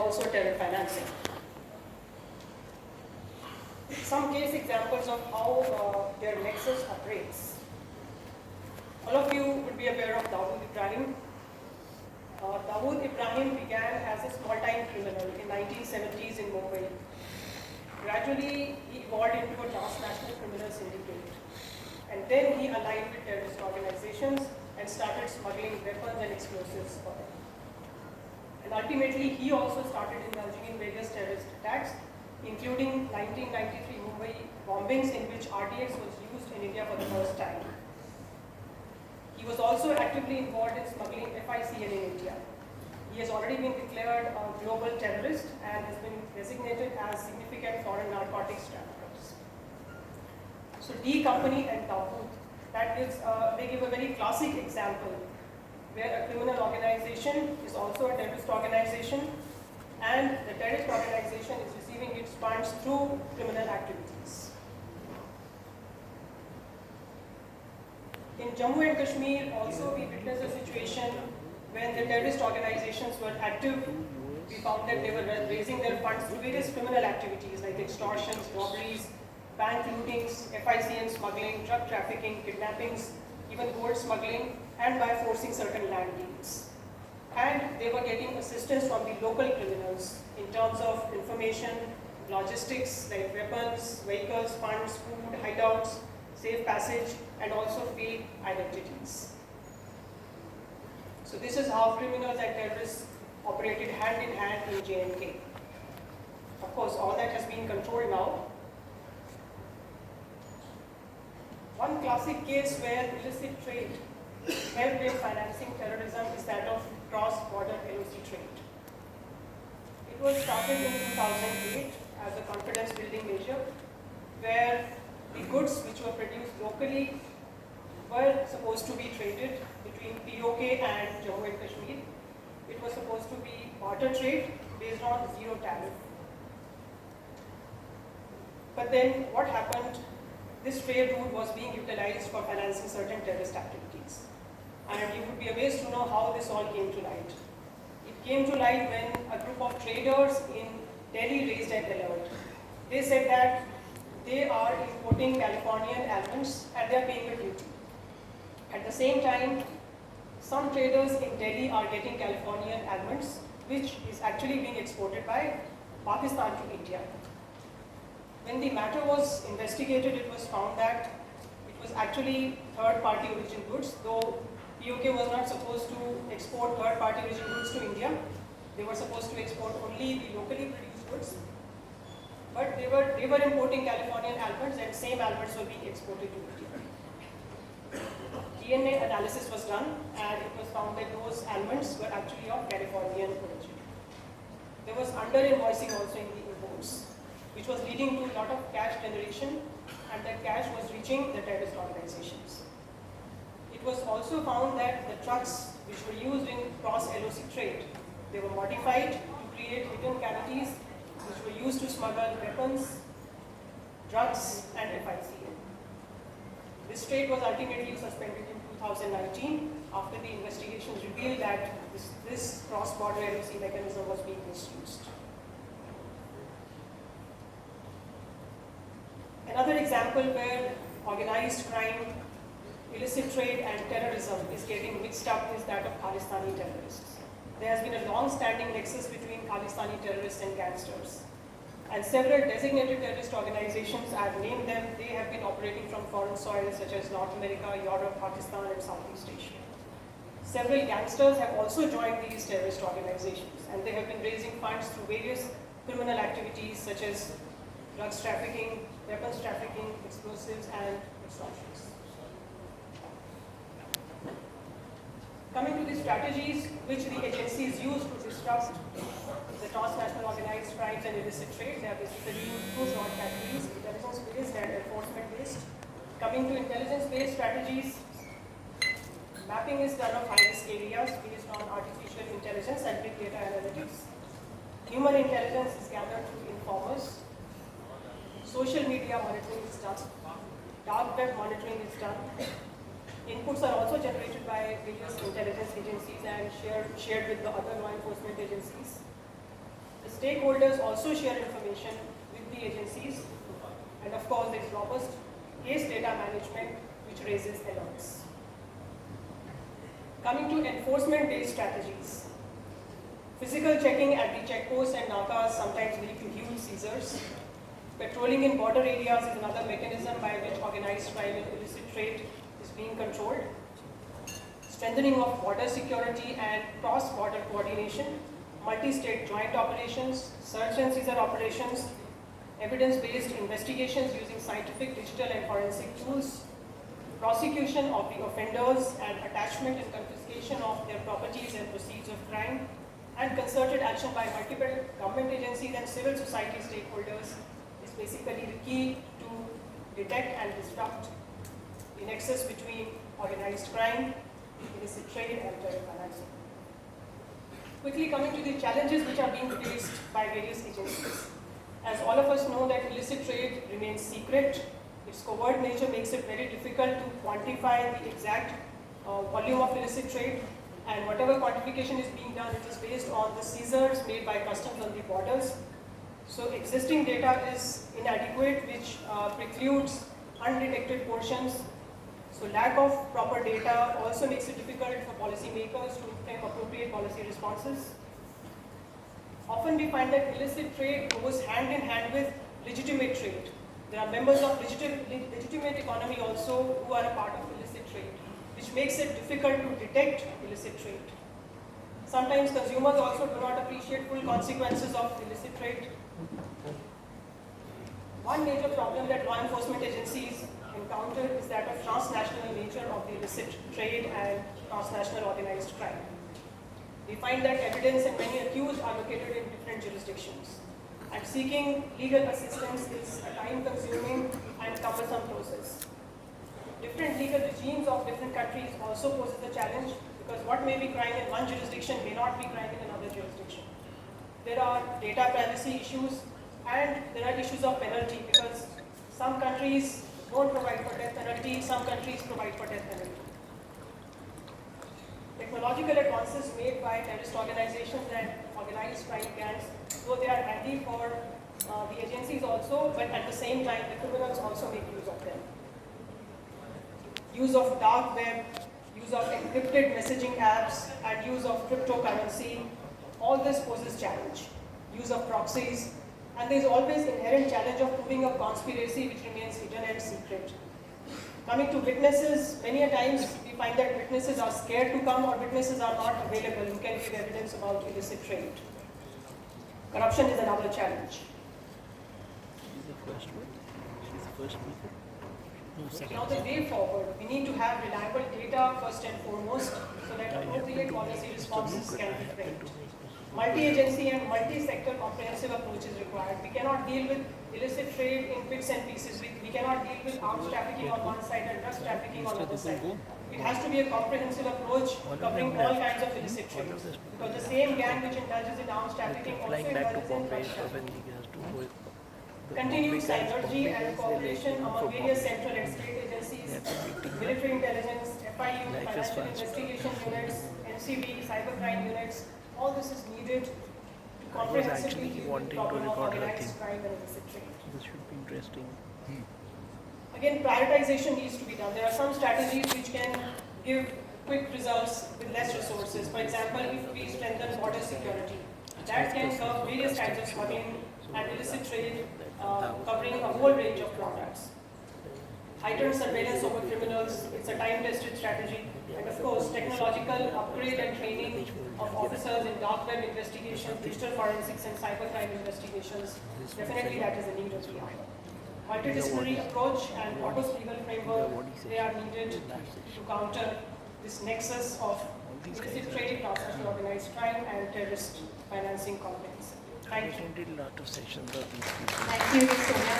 also terror financing. Some case examples of how their nexus operates. All of you would be aware of Dawood Ibrahim. Dawood Ibrahim began as a small-time criminal in 1970s in Mumbai. Gradually, he evolved into a transnational criminal syndicate. And then he aligned with terrorist organizations and started smuggling weapons and explosives for them. And ultimately, he also started indulging in various terrorist attacks, including 1993 Mumbai bombings in which RDX was used in India for the first time. He was also actively involved in smuggling FICN in India. He has already been declared a global terrorist and has been designated as significant foreign narcotics traffickers. So D Company and Dawood, they give a very classic example where a criminal organization is also a terrorist organization, and the terrorist organization is receiving its funds through criminal activities. In Jammu and Kashmir, also we witnessed a situation when the terrorist organizations were active. We found that they were raising their funds through various criminal activities like extortions, robberies, bank lootings, FICN smuggling, drug trafficking, kidnappings, even gold smuggling, and by forcing certain land deals. And they were getting assistance from the local criminals in terms of information, logistics like weapons, vehicles, funds, food, hideouts, safe passage, and also fake identities. So this is how criminals and terrorists operated hand in hand in J&K. Of course, all that has been controlled now. One classic case where illicit trade helped in financing terrorism is that of cross-border LOC trade. It was started in 2008 as a confidence-building measure, where the goods which were produced locally were supposed to be traded between POK and Jammu and Kashmir. It was supposed to be barter trade based on zero tariff. But then what happened? This trade route was being utilized for financing certain terrorist activities. And you would be amazed to know how this all came to light. It came to light when a group of traders in Delhi raised an alert. They said that they are importing Californian almonds and they are paying a duty. At the same time, some traders in Delhi are getting Californian almonds, which is actually being exported by Pakistan to India. When the matter was investigated, it was found that it was actually third-party origin goods, though POK was not supposed to export third-party origin goods to India. They were supposed to export only the locally produced goods. But they were importing Californian almonds, and same almonds were being exported to India. DNA analysis was done, and it was found that those almonds were actually of Californian origin. There was under-invoicing also in the imports, which was leading to a lot of cash generation, and that cash was reaching the terrorist organizations. It was also found that the trucks which were used in cross-LOC trade, they were modified to create hidden cavities which were used to smuggle weapons, drugs, and FICN. This trade was ultimately suspended in 2019 after the investigations revealed that this cross-border LOC mechanism was being misused. Another example where organized crime, illicit trade, and terrorism is getting mixed up is that of Khalistani terrorists. There has been a long-standing nexus between Khalistani terrorists and gangsters. And several designated terrorist organizations, I have named them, they have been operating from foreign soil such as North America, Europe, Pakistan, and Southeast Asia. Several gangsters have also joined these terrorist organizations, and they have been raising funds through various criminal activities such as drugs trafficking, weapons trafficking, explosives, and extortions. Coming to the strategies which the agencies use to disrupt the transnational organized crimes and illicit trade, they are basically two broad categories: intelligence-based and enforcement-based. Coming to intelligence-based strategies, mapping is done of high-risk areas based on artificial intelligence and big data analytics. Human intelligence is gathered through informers. Social media monitoring is done. Dark web monitoring is done. Inputs are also generated by various intelligence agencies and shared with the other law enforcement agencies. stakeholders also share information with the agencies. And of course, there is robust case data management, which raises alerts. Coming to enforcement-based strategies. Physical checking at the checkposts and nakas sometimes lead to huge seizures. Patrolling in border areas is another mechanism by which organized crime and illicit trade is being controlled. Strengthening of border security and cross-border coordination, multi-state joint operations, search and seizure operations, evidence-based investigations using scientific, digital and forensic tools, prosecution of the offenders and attachment and confiscation of their properties and proceeds of crime, and concerted action by multiple government agencies and civil society stakeholders is basically the key to detect and disrupt the nexus between organized crime, illicit trade and terror financing. Quickly coming to the challenges which are being faced by various agencies. As all of us know that illicit trade remains secret, its covert nature makes it very difficult to quantify the exact volume of illicit trade, and whatever quantification is being done, it is based on the seizures made by customs on the borders. So existing data is inadequate, which precludes undetected portions. So lack of proper data also makes it difficult for policymakers to frame appropriate policy responses. Often we find that illicit trade goes hand in hand with legitimate trade. There are members of legitimate economy also who are a part of illicit trade, which makes it difficult to detect illicit trade. Sometimes consumers also do not appreciate full consequences of illicit trade. One major problem that law enforcement agencies encounter is that of transnational nature of the illicit trade and transnational organized crime. We find that evidence and many accused are located in different jurisdictions. And seeking legal assistance is a time-consuming and cumbersome process. Different legal regimes of different countries also poses a challenge, because what may be crime in one jurisdiction may not be crime in another jurisdiction. There are data privacy issues, and there are issues of penalty, because some countries don't provide for death penalty, some countries provide for death penalty. Technological advances made by terrorist organizations and organized crime gangs, though they are handy for the agencies also, but at the same time the criminals also make use of them. Use of dark web, use of encrypted messaging apps, and use of cryptocurrency, all this poses challenge. Use of proxies, and there is always inherent challenge of proving a conspiracy which remains hidden and secret. Coming to witnesses, many a times we find that witnesses are scared to come, or witnesses are not available who can give evidence about illicit trade. Corruption is another challenge. Now the way forward, we need to have reliable data first and foremost, so that appropriate policy responses can be framed. Multi-agency and multi-sector comprehensive approach is required. We cannot deal with illicit trade in bits and pieces. We cannot deal with arms trafficking on one side and drugs trafficking on the other side. It has to be a comprehensive approach covering all kinds of illicit trade. Because the same gang which indulges in arms trafficking also indulges in drugs trafficking. Continued synergy and cooperation among various central and state agencies, military intelligence, FIU, financial investigation units, NCB, cybercrime units, all this is needed to comprehensively deal with the problem of organized crime and illicit trade. This should be interesting. Again, prioritization needs to be done. There are some strategies which can give quick results with less resources. For example, if we strengthen border security, that can curb various kinds of smuggling and illicit trade, covering a whole range of products. Heightened surveillance over criminals, it's a time-tested strategy. And of course, technological upgrade and training of officers in dark web investigations, digital forensics and cybercrime investigations, definitely that is a need of the hour. Multidisciplinary approach and robust legal framework, they are needed to counter this nexus of illicit trade, transnational organized crime and terrorist financing complex. Thank you. I attended a lot of sessions of these people. Thank you, Sonia.